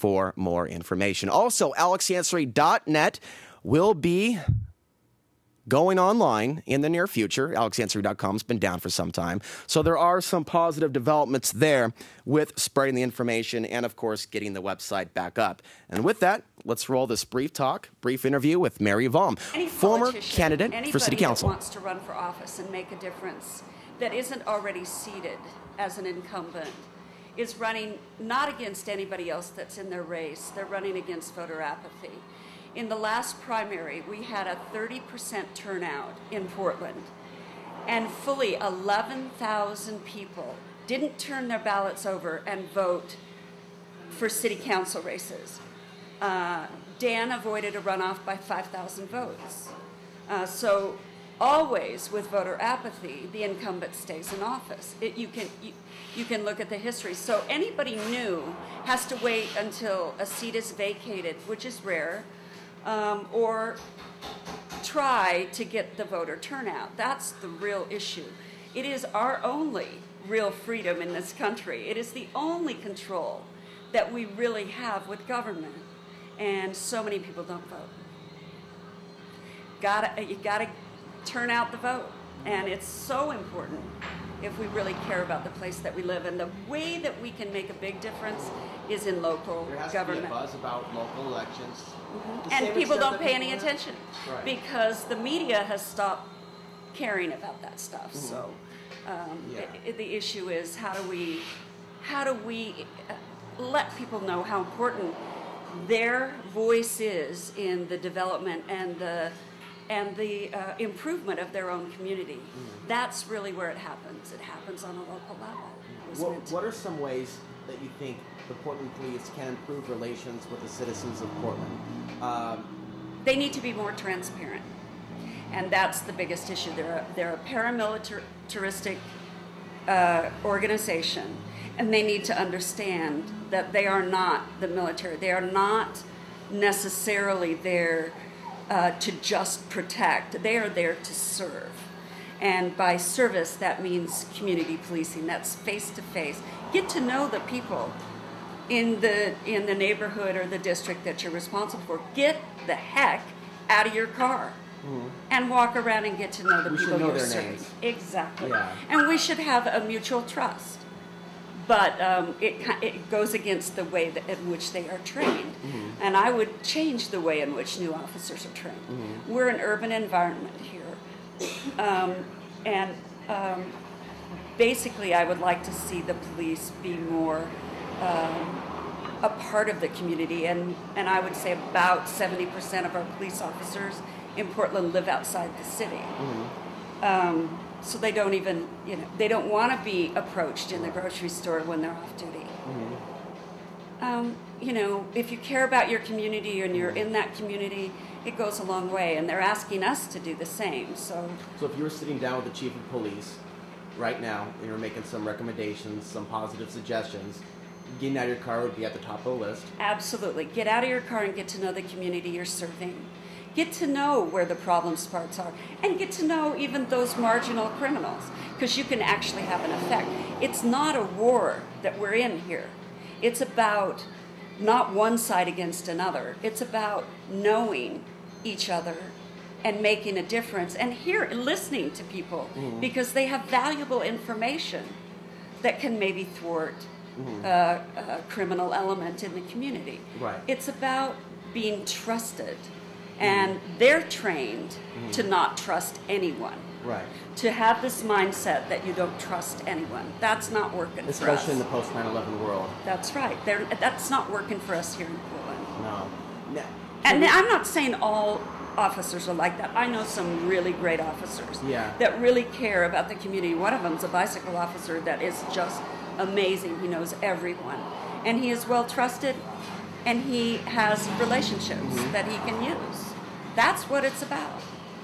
for more information. Also, alexansary.net will be going online in the near future. alexansary.com has been down for some time. So there are some positive developments there with spreading the information and, of course, getting the website back up. And with that, let's roll this brief interview with Mary Vaughan, former candidate for City Council. Anybody that wants to run for office and make a difference that isn't already seated as an incumbent is running not against anybody else that's in their race. They're running against voter apathy. In the last primary, we had a 30% turnout in Portland, and fully 11,000 people didn't turn their ballots over and vote for city council races. Dan avoided a runoff by 5,000 votes. So always with voter apathy, the incumbent stays in office. You can look at the history. So anybody new has to wait until a seat is vacated, which is rare, or try to get the voter turnout. That's the real issue. It is our only real freedom in this country. It is the only control that we really have with government, and so many people don't vote. You gotta turn out the vote, and it's so important if we really care about the place that we live. And the way that we can make a big difference is in local government. There has to be a buzz about local elections. Mm-hmm. And people don't pay any attention because the media has stopped caring about that stuff. Mm-hmm. So the issue is how do we let people know how important their voice is in the development and the improvement of their own community. Mm-hmm. That's really where it happens. It happens on a local level. What are some ways that you think the Portland police can improve relations with the citizens of Portland? They need to be more transparent, and that's the biggest issue. They're a paramilitaristic organization, and they need to understand that they are not the military. They are not necessarily there to just protect. They are there to serve. And by service, that means community policing. That's face-to-face. Get to know the people in the neighborhood or the district that you're responsible for. Get the heck out of your car and walk around and get to know the people you're serving. Exactly. Yeah. And we should have a mutual trust. But it goes against the way in which they are trained. Mm-hmm. And I would change the way in which new officers are trained. Mm-hmm. We're an urban environment here. Basically, I would like to see the police be more a part of the community. And I would say about 70% of our police officers in Portland live outside the city. Mm-hmm. So they don't even, they don't want to be approached in the grocery store when they're off duty. Mm-hmm. If you care about your community and you're in that community, it goes a long way. And they're asking us to do the same. So if you were sitting down with the chief of police right now and you were making some recommendations, some positive suggestions, getting out of your car would be at the top of the list? Absolutely. Get out of your car and get to know the community you're serving. Get to know where the problem spots are, and get to know even those marginal criminals, because you can actually have an effect. It's not a war that we're in here. It's about not one side against another. It's about knowing each other and making a difference, and listening to people, because they have valuable information that can maybe thwart a criminal element in the community. Right. It's about being trusted. And they're trained to not trust anyone. Right. To have this mindset that you don't trust anyone. That's not working for us. Especially in the post 9/11 world. That's right. That's not working for us here in Portland. No. And I'm not saying all officers are like that. I know some really great officers that really care about the community. One of them's a bicycle officer that is just amazing. He knows everyone. And he is well trusted, and he has relationships that he can use. That's what it's about.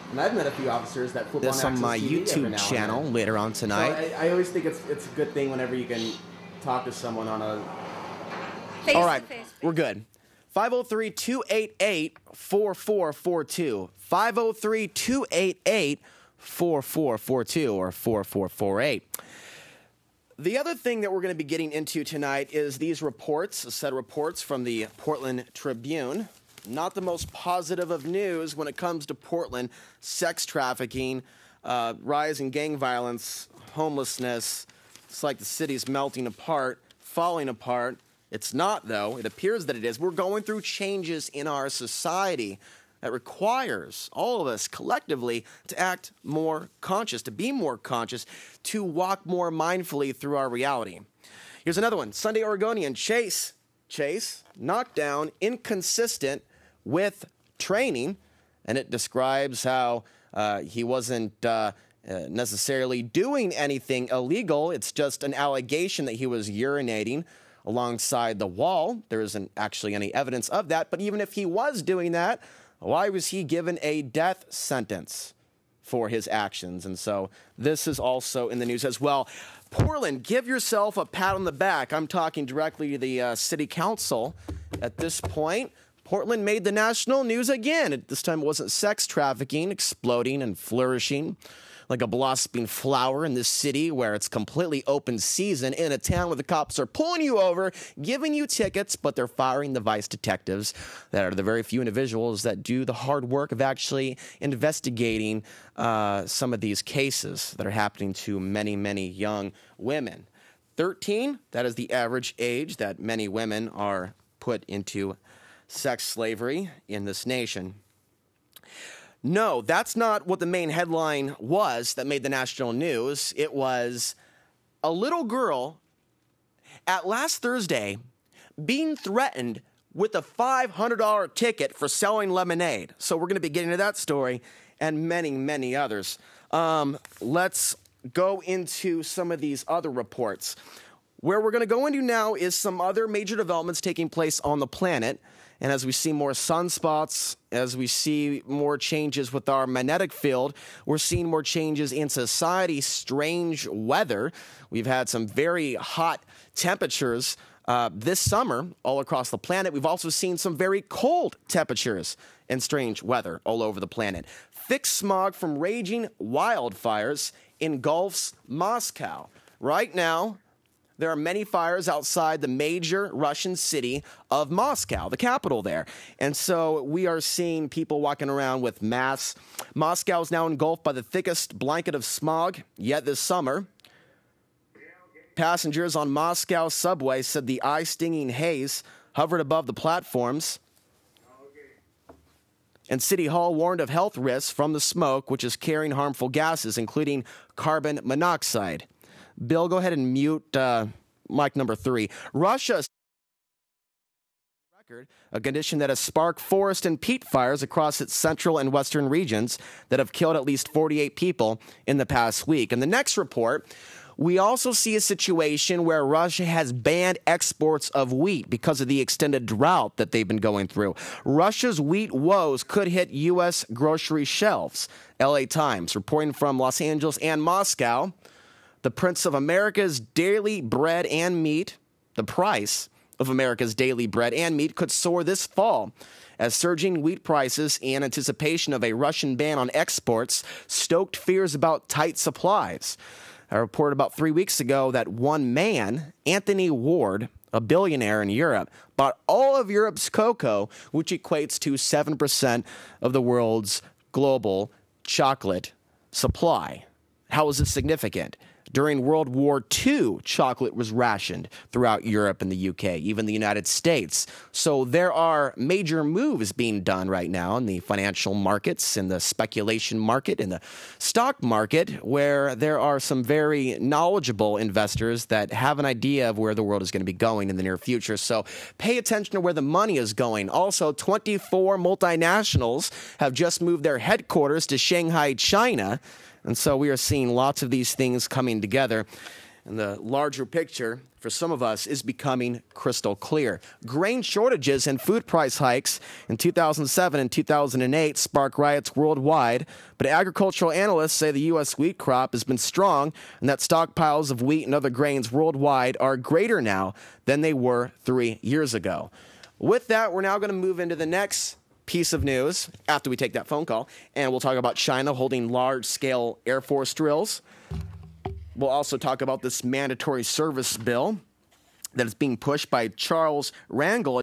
And I've met a few officers that flip this on my YouTube channel later on tonight. So I always think it's a good thing whenever you can talk to someone on a... All right, we're good. 503-288-4442. 503-288-4442 or 4448. the other thing that we're going to be getting into tonight is these reports, a set of reports from the Portland Tribune. Not the most positive of news when it comes to Portland. Sex trafficking, rise in gang violence, homelessness. It's like the city's melting apart, falling apart. It's not, though. It appears that it is. We're going through changes in our society that requires all of us collectively to act more conscious, to be more conscious, to walk more mindfully through our reality. Here's another one. Sunday Oregonian Chase, knocked down, inconsistent with training, and it describes how he wasn't necessarily doing anything illegal. It's just an allegation that he was urinating alongside the wall. There isn't actually any evidence of that, but even if he was doing that, why was he given a death sentence for his actions? And so this is also in the news as well. Portland, give yourself a pat on the back. I'm talking directly to the city council at this point. Portland made the national news again. This time it wasn't sex trafficking exploding and flourishing like a blossoming flower in this city where it's completely open season in a town where the cops are pulling you over, giving you tickets, but they're firing the vice detectives that are the very few individuals that do the hard work of actually investigating some of these cases that are happening to many, many young women. 13, that is the average age that many women are put into sex slavery in this nation. No, that's not what the main headline was that made the national news. It was a little girl at last Thursday being threatened with a $500 ticket for selling lemonade. So we're going to be getting to that story and many, many others. Let's go into some of these other reports. Where we're going to go into now is some other major developments taking place on the planet. And as we see more sunspots, as we see more changes with our magnetic field, we're seeing more changes in society, strange weather. We've had some very hot temperatures this summer all across the planet. We've also seen some very cold temperatures and strange weather all over the planet. Thick smog from raging wildfires engulfs Moscow. Right now, there are many fires outside the major Russian city of Moscow, the capital there. And so we are seeing people walking around with masks. Moscow is now engulfed by the thickest blanket of smog yet this summer. Passengers on Moscow subway said the eye-stinging haze hovered above the platforms. And City Hall warned of health risks from the smoke, which is carrying harmful gases, including carbon monoxide. Bill, go ahead and mute mic number 3. Russia, a condition that has sparked forest and peat fires across its central and western regions that have killed at least 48 people in the past week. In the next report, we also see a situation where Russia has banned exports of wheat because of the extended drought that they've been going through. Russia's wheat woes could hit U.S. grocery shelves. L.A. Times, reporting from Los Angeles and Moscow, the price of America's daily bread and meat, the price of America's daily bread and meat could soar this fall as surging wheat prices in anticipation of a Russian ban on exports stoked fears about tight supplies. I reported about 3 weeks ago that one man, Anthony Ward, a billionaire in Europe, bought all of Europe's cocoa, which equates to 7% of the world's global chocolate supply. How is this significant? During World War II, chocolate was rationed throughout Europe and the UK, even the United States. So there are major moves being done right now in the financial markets, in the speculation market, in the stock market, where there are some very knowledgeable investors that have an idea of where the world is going to be going in the near future. So pay attention to where the money is going. Also, 24 multinationals have just moved their headquarters to Shanghai, China. And so we are seeing lots of these things coming together. And the larger picture, for some of us, is becoming crystal clear. Grain shortages and food price hikes in 2007 and 2008 sparked riots worldwide. But agricultural analysts say the U.S. wheat crop has been strong and that stockpiles of wheat and other grains worldwide are greater now than they were 3 years ago. With that, we're now going to move into the next piece of news after we take that phone call, and we'll talk about China holding large-scale Air Force drills. We'll also talk about this mandatory service bill that is being pushed by Charles Rangel.